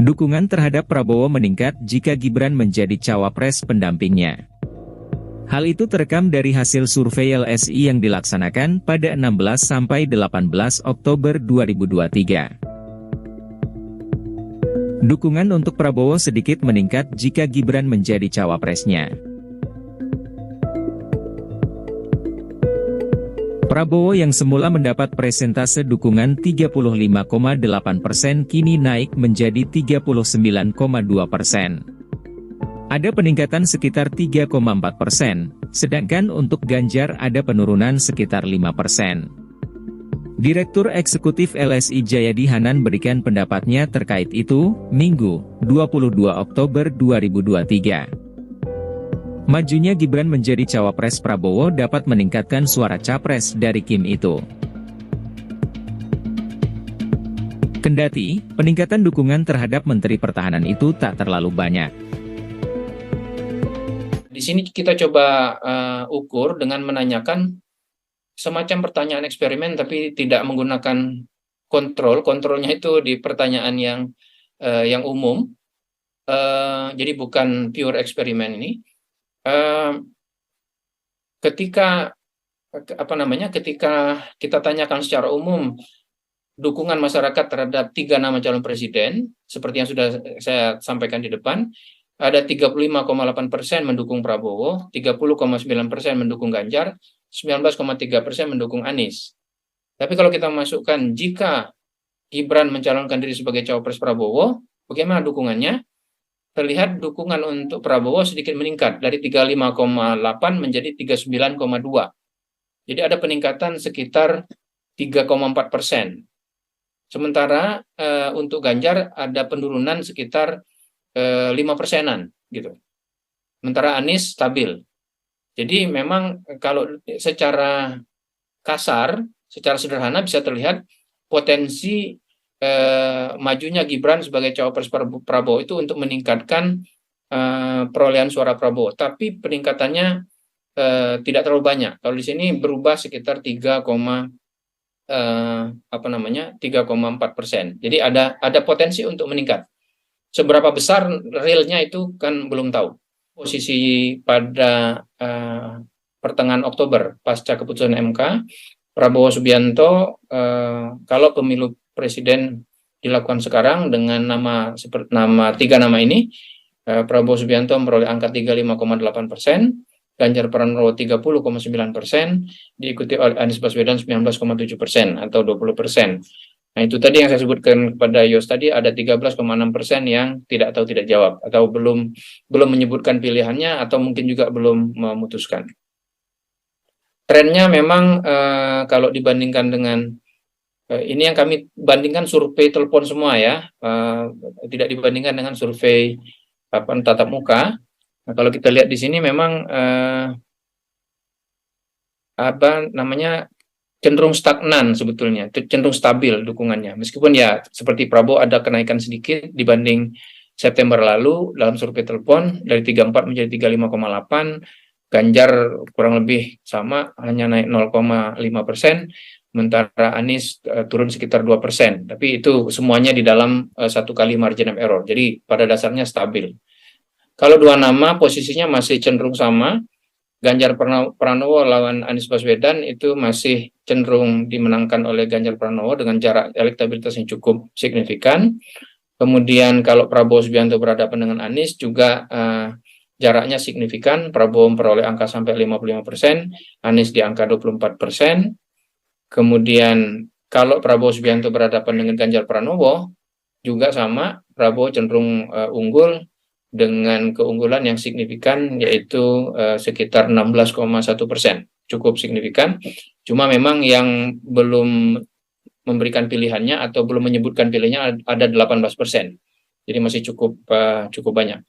Dukungan terhadap Prabowo meningkat jika Gibran menjadi cawapres pendampingnya. Hal itu terekam dari hasil survei LSI yang dilaksanakan pada 16–18 Oktober 2023. Dukungan untuk Prabowo sedikit meningkat jika Gibran menjadi cawapresnya. Prabowo yang semula mendapat persentase dukungan 35,8% kini naik menjadi 39,2%. Ada peningkatan sekitar 3,4%, sedangkan untuk Ganjar ada penurunan sekitar 5%. Direktur Eksekutif LSI Jayadi Hanan berikan pendapatnya terkait itu, Minggu, 22 Oktober 2023. Majunya Gibran menjadi cawapres Prabowo dapat meningkatkan suara capres dari Kim itu. Kendati, peningkatan dukungan terhadap Menteri Pertahanan itu tak terlalu banyak. Di sini kita coba ukur dengan menanyakan semacam pertanyaan eksperimen tapi tidak menggunakan kontrol. Kontrolnya itu di pertanyaan yang umum. Jadi bukan pure eksperimen ini. Ketika kita tanyakan secara umum dukungan masyarakat terhadap 3 nama calon presiden, seperti yang sudah saya sampaikan di depan, ada 35,8% mendukung Prabowo, 30,9% mendukung Ganjar, 19,3% mendukung Anies. Tapi kalau kita masukkan jika Gibran mencalonkan diri sebagai cawapres Prabowo, bagaimana dukungannya? Terlihat dukungan untuk Prabowo sedikit meningkat dari 35,8 menjadi 39,2. Jadi ada peningkatan sekitar 3,4%. Sementara untuk Ganjar ada penurunan sekitar 5%-an gitu. Sementara Anies stabil. Jadi memang kalau secara kasar, secara sederhana bisa terlihat potensi majunya Gibran sebagai cawapres Prabowo itu untuk meningkatkan perolehan suara Prabowo. Tapi peningkatannya tidak terlalu banyak. Kalau di sini berubah sekitar 3,4%. Jadi ada potensi untuk meningkat. Seberapa besar realnya itu kan belum tahu. Posisi pada pertengahan Oktober pasca keputusan MK, Prabowo Subianto kalau pemilu presiden dilakukan sekarang dengan nama 3 nama ini, Prabowo Subianto memperoleh angka 35,8%, Ganjar Pranowo 30,9%, diikuti oleh Anies Baswedan 19,7% atau 20%. Nah itu tadi yang saya sebutkan kepada Yos tadi, ada 13,6% yang tidak tahu tidak jawab atau belum menyebutkan pilihannya atau mungkin juga belum memutuskan. Trennya memang kalau dibandingkan dengan ini yang kami bandingkan survei telepon semua ya, tidak dibandingkan dengan survei tatap muka. Nah, kalau kita lihat di sini memang cenderung stagnan sebetulnya, cenderung stabil dukungannya. Meskipun ya seperti Prabowo ada kenaikan sedikit dibanding September lalu dalam survei telepon dari 34 menjadi 35,8, Ganjar kurang lebih sama, hanya naik 0,5%. Sementara Anies turun sekitar 2%, tapi itu semuanya di dalam 1 kali margin of error, jadi pada dasarnya stabil. Kalau 2 nama posisinya masih cenderung sama, Ganjar Pranowo lawan Anies Baswedan itu masih cenderung dimenangkan oleh Ganjar Pranowo dengan jarak elektabilitas yang cukup signifikan. Kemudian kalau Prabowo Subianto berhadapan dengan Anies juga jaraknya signifikan, Prabowo memperoleh angka sampai 55%, Anies di angka 24%. Kemudian kalau Prabowo Subianto berhadapan dengan Ganjar Pranowo juga sama, Prabowo cenderung unggul dengan keunggulan yang signifikan yaitu sekitar 16,1%, cukup signifikan. Cuma memang yang belum memberikan pilihannya atau belum menyebutkan pilihannya ada 18%, jadi masih cukup banyak.